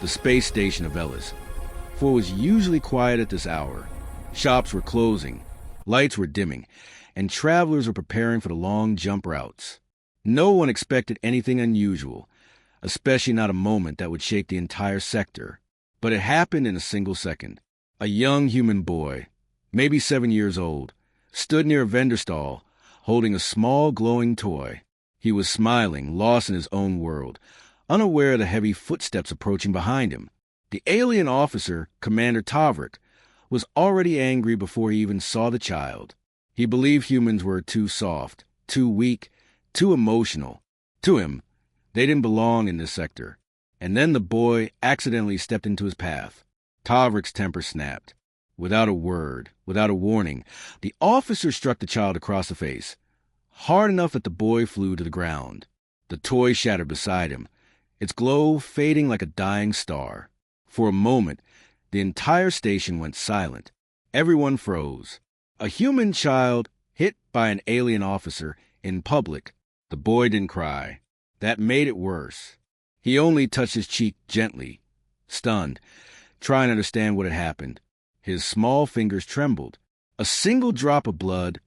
the space station of Ellis, for it was usually quiet at this hour. Shops were closing, lights were dimming, and travelers were preparing for the long jump routes. No one expected anything unusual, especially not a moment that would shake the entire sector. But it happened in a single second. A young human boy, maybe 7 years old, stood near a vendor stall, holding a small glowing toy. He was smiling, lost in his own world, unaware of the heavy footsteps approaching behind him. The alien officer, Commander Tavrik, was already angry before he even saw the child. He believed humans were too soft, too weak, too emotional. To him, they didn't belong in this sector. And then the boy accidentally stepped into his path. Tavrik's temper snapped. Without a word, without a warning, the officer struck the child across the face, hard enough that the boy flew to the ground. The toy shattered beside him, its glow fading like a dying star. For a moment, the entire station went silent. Everyone froze. A human child hit by an alien officer in public. The boy didn't cry. That made it worse. He only touched his cheek gently, stunned, trying to understand what had happened. His small fingers trembled. A single drop of blood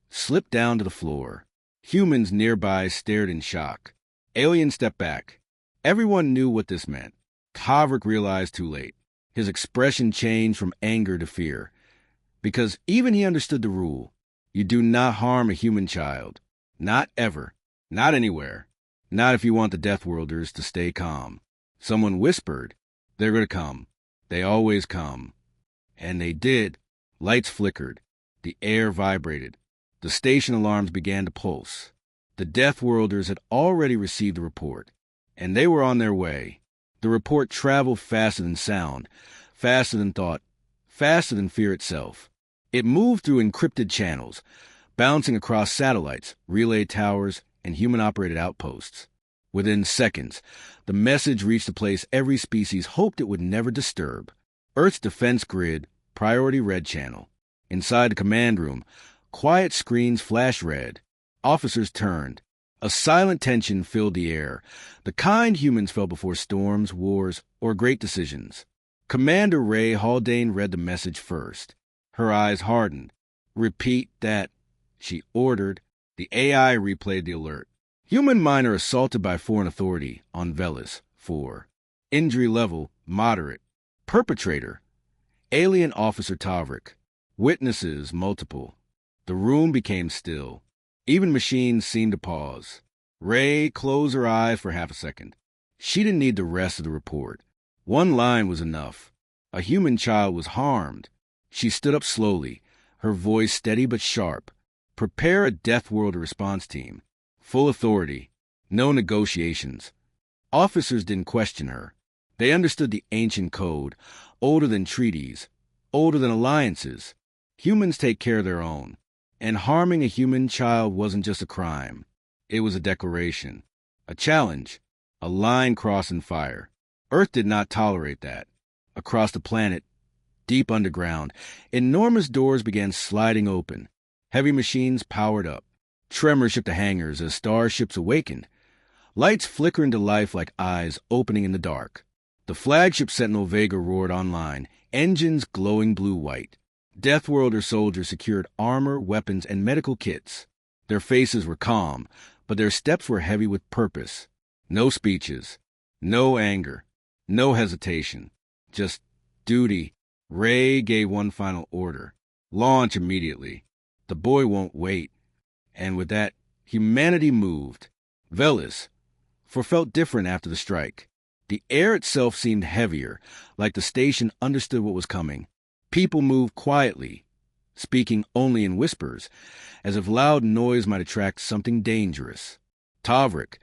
slipped down to the floor. Humans nearby stared in shock. Alien stepped back. Everyone knew what this meant. Tavrik realized too late. His expression changed from anger to fear. Because even he understood the rule. You do not harm a human child. Not ever. Not anywhere. Not if you want the Deathworlders to stay calm. Someone whispered, "They're going to come. They always come." And they did. Lights flickered. The air vibrated. The station alarms began to pulse. The Deathworlders had already received the report, and they were on their way. The report traveled faster than sound, faster than thought, faster than fear itself. It moved through encrypted channels, bouncing across satellites, relay towers, and human-operated outposts. Within seconds, the message reached a place every species hoped it would never disturb. Earth's defense grid, priority red channel. Inside the command room, quiet screens flashed red. Officers turned. A silent tension filled the air, the kind humans felt before storms, wars, or great decisions. Commander Ray Haldane read the message first. Her eyes hardened. "Repeat that," she ordered. The AI replayed the alert. Human miner assaulted by foreign authority on Velis 4. Injury level, moderate. Perpetrator, alien officer Tavrik. Witnesses, multiple. The room became still. Even machines seemed to pause. Ray closed her eyes for half a second. She didn't need the rest of the report. One line was enough. A human child was harmed. She stood up slowly, her voice steady but sharp. "Prepare a Deathworld response team. Full authority. No negotiations." Officers didn't question her. They understood the ancient code, older than treaties, older than alliances. Humans take care of their own. And harming a human child wasn't just a crime. It was a declaration, a challenge, a line crossed in fire. Earth did not tolerate that. Across the planet, deep underground, enormous doors began sliding open. Heavy machines powered up. Tremors shook the hangars as starships awakened. Lights flickered into life like eyes opening in the dark. The flagship Sentinel Vega roared online, engines glowing blue-white. Deathworlder soldiers secured armor, weapons, and medical kits. Their faces were calm, but their steps were heavy with purpose. No speeches, no anger, no hesitation. Just duty. Ray gave one final order. Launch immediately. The boy won't wait. And with that, humanity moved. Velis, for felt different after the strike. The air itself seemed heavier, like the station understood what was coming. People moved quietly, speaking only in whispers, as if loud noise might attract something dangerous. Tavrik,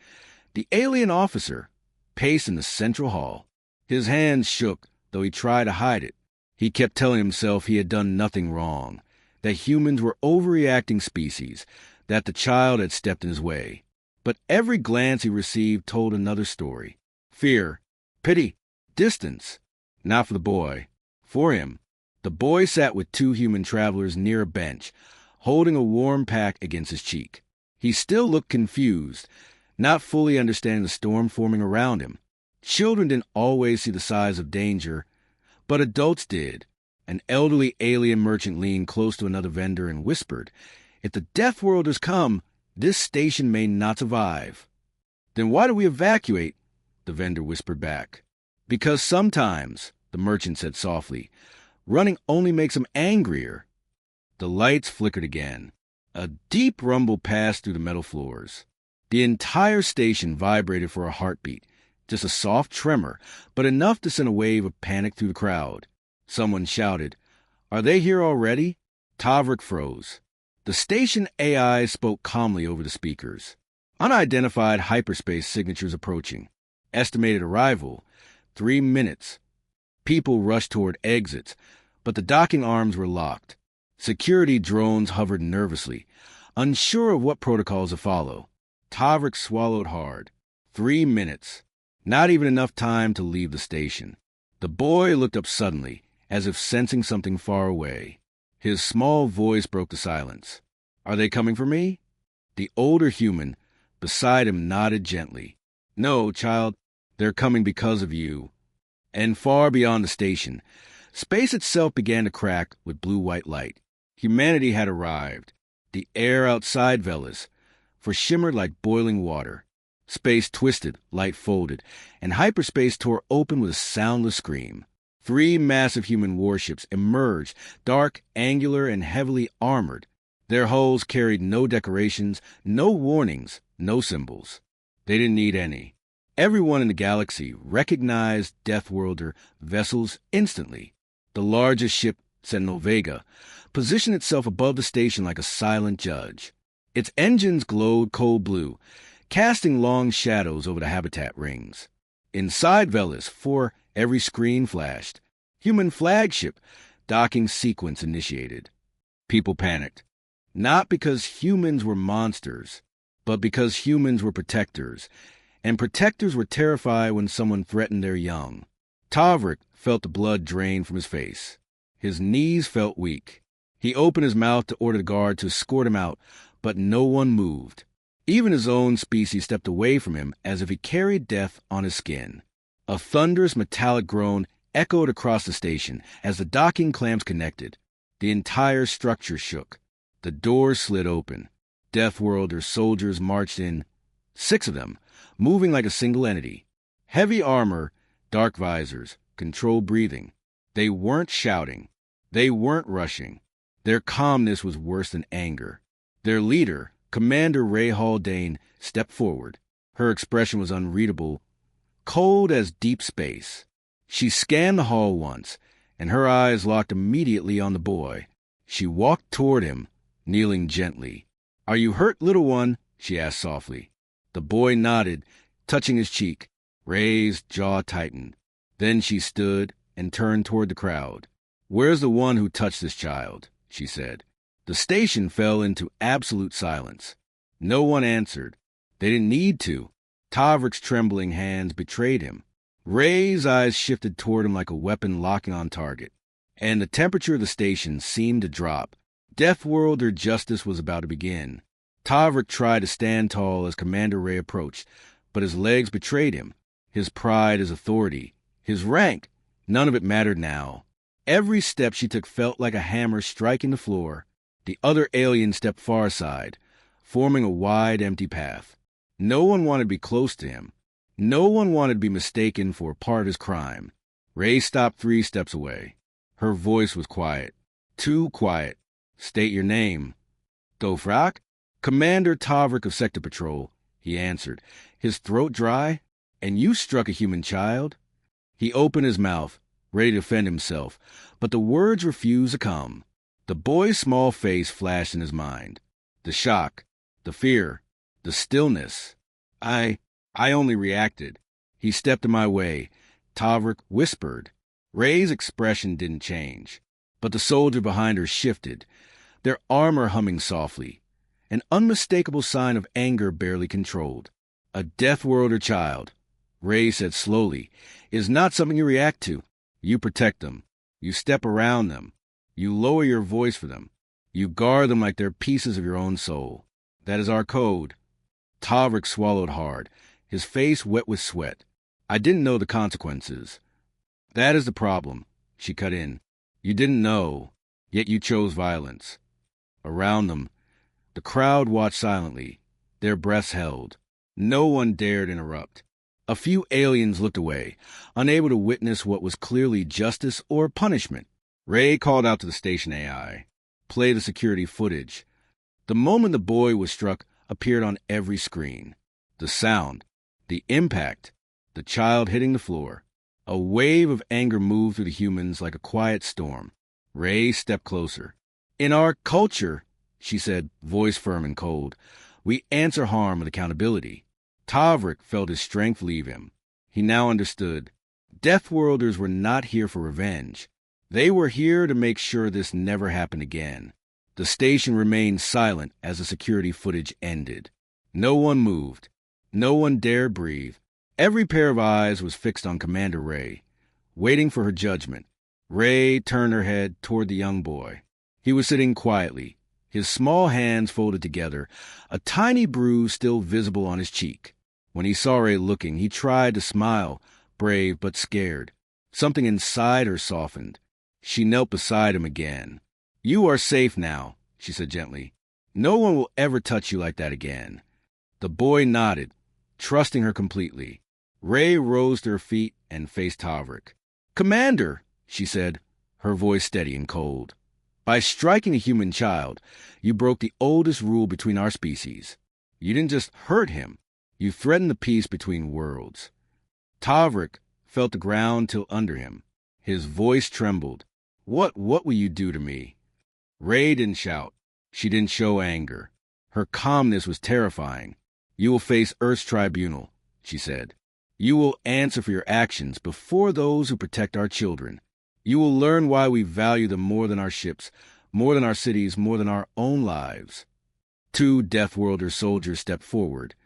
the alien officer, paced in the central hall. His hands shook, though he tried to hide it. He kept telling himself he had done nothing wrong, that humans were overreacting species, that the child had stepped in his way. But every glance he received told another story. Fear, pity, distance. Not for the boy. For him. The boy sat with two human travelers near a bench, holding a warm pack against his cheek. He still looked confused, not fully understanding the storm forming around him. Children didn't always see the size of danger, but adults did. An elderly alien merchant leaned close to another vendor and whispered, "If the Deathworlders come, this station may not survive." "Then why do we evacuate?" the vendor whispered back. "Because sometimes," the merchant said softly, "running only makes them angrier." The lights flickered again. A deep rumble passed through the metal floors. The entire station vibrated for a heartbeat, just a soft tremor, but enough to send a wave of panic through the crowd. Someone shouted, "Are they here already?" Tavrik froze. The station AI spoke calmly over the speakers. "Unidentified hyperspace signatures approaching. Estimated arrival, 3 minutes." People rushed toward exits, but the docking arms were locked. Security drones hovered nervously, unsure of what protocols to follow. Tavrik swallowed hard. 3 minutes. Not even enough time to leave the station. The boy looked up suddenly, as if sensing something far away. His small voice broke the silence. "Are they coming for me?" The older human beside him nodded gently. "No, child, they're coming because of you." And far beyond the station, space itself began to crack with blue-white light. Humanity had arrived. The air outside Veles shimmered like boiling water. Space twisted, light folded, and hyperspace tore open with a soundless scream. 3 massive human warships emerged, dark, angular, and heavily armored. Their hulls carried no decorations, no warnings, no symbols. They didn't need any. Everyone in the galaxy recognized Deathworlder vessels instantly. The largest ship, Sentinel Vega, positioned itself above the station like a silent judge. Its engines glowed cold blue, casting long shadows over the habitat rings. Inside Veles, for every screen flashed. Human flagship, docking sequence initiated. People panicked. Not because humans were monsters, but because humans were protectors, and protectors were terrified when someone threatened their young. Tavrik felt the blood drain from his face. His knees felt weak. He opened his mouth to order the guard to escort him out, but no one moved. Even his own species stepped away from him as if he carried death on his skin. A thunderous metallic groan echoed across the station as the docking clamps connected. The entire structure shook. The doors slid open. Deathworlder soldiers marched in, 6 of them, moving like a single entity. Heavy armor, dark visors, controlled breathing. They weren't shouting. They weren't rushing. Their calmness was worse than anger. Their leader, Commander Ray Haldane, stepped forward. Her expression was unreadable, cold as deep space. She scanned the hall once, and her eyes locked immediately on the boy. She walked toward him, kneeling gently. "Are you hurt, little one?" she asked softly. The boy nodded, touching his cheek. Ray's jaw tightened. Then she stood and turned toward the crowd. "Where's the one who touched this child?" she said. The station fell into absolute silence. No one answered. They didn't need to. Tavrik's trembling hands betrayed him. Ray's eyes shifted toward him like a weapon locking on target, and the temperature of the station seemed to drop. Deathworlder justice was about to begin. Tavrik tried to stand tall as Commander Ray approached, but his legs betrayed him. His pride, his authority, his rank, none of it mattered now. Every step she took felt like a hammer striking the floor. The other alien stepped far aside, forming a wide, empty path. No one wanted to be close to him. No one wanted to be mistaken for a part of his crime. Ray stopped 3 steps away. Her voice was quiet. Too quiet. "State your name." "Dofrak?" "Commander Tavrik of Sector Patrol," he answered, his throat dry. "And you struck a human child?" He opened his mouth, ready to defend himself, but the words refused to come. The boy's small face flashed in his mind. The shock, the fear, the stillness. I only reacted. He stepped in my way. Tavrik whispered. Ray's expression didn't change, but the soldier behind her shifted, their armor humming softly, an unmistakable sign of anger barely controlled. "A Deathworlder child," Ray said slowly, "is not something you react to. You protect them. You step around them. You lower your voice for them. You guard them like they're pieces of your own soul. That is our code." Tavrik swallowed hard, his face wet with sweat. I didn't know the consequences. That is the problem, she cut in. You didn't know, yet you chose violence. Around them, the crowd watched silently, their breaths held. No one dared interrupt. A few aliens looked away, unable to witness what was clearly justice or punishment. Ray called out to the station AI. Play the security footage. The moment the boy was struck appeared on every screen. The sound, the impact, the child hitting the floor. A wave of anger moved through the humans like a quiet storm. Ray stepped closer. In our culture, she said, voice firm and cold, we answer harm with accountability. Tavrik felt his strength leave him. He now understood. Deathworlders were not here for revenge. They were here to make sure this never happened again. The station remained silent as the security footage ended. No one moved. No one dared breathe. Every pair of eyes was fixed on Commander Ray, waiting for her judgment. Ray turned her head toward the young boy. He was sitting quietly, his small hands folded together, a tiny bruise still visible on his cheek. When he saw Ray looking, he tried to smile, brave but scared. Something inside her softened. She knelt beside him again. You are safe now, she said gently. No one will ever touch you like that again. The boy nodded, trusting her completely. Ray rose to her feet and faced Tavrik. Commander, she said, her voice steady and cold. By striking a human child, you broke the oldest rule between our species. You didn't just hurt him, you threatened the peace between worlds. Tavrik felt the ground tilt under him. His voice trembled. What will you do to me? Ray didn't shout. She didn't show anger. Her calmness was terrifying. You will face Earth's tribunal, she said. You will answer for your actions before those who protect our children. You will learn why we value them more than our ships, more than our cities, more than our own lives. 2 Deathworlder soldiers stepped forward,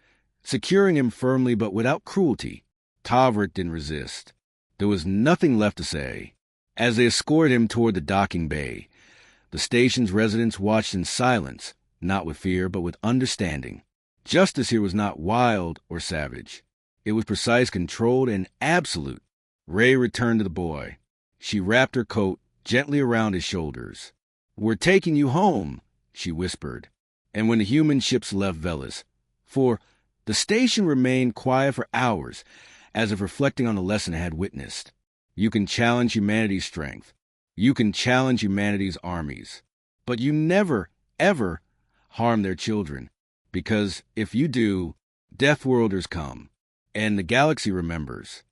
securing him firmly but without cruelty. Tavrik didn't resist. There was nothing left to say. As they escorted him toward the docking bay, the station's residents watched in silence, not with fear but with understanding. Justice here was not wild or savage. It was precise, controlled, and absolute. Ray returned to the boy. She wrapped her coat gently around his shoulders. We're taking you home, she whispered. And when the human ships left Veles, for the station remained quiet for hours, as if reflecting on the lesson it had witnessed. You can challenge humanity's strength. You can challenge humanity's armies. But you never, ever harm their children. Because if you do, Deathworlders come. And the galaxy remembers.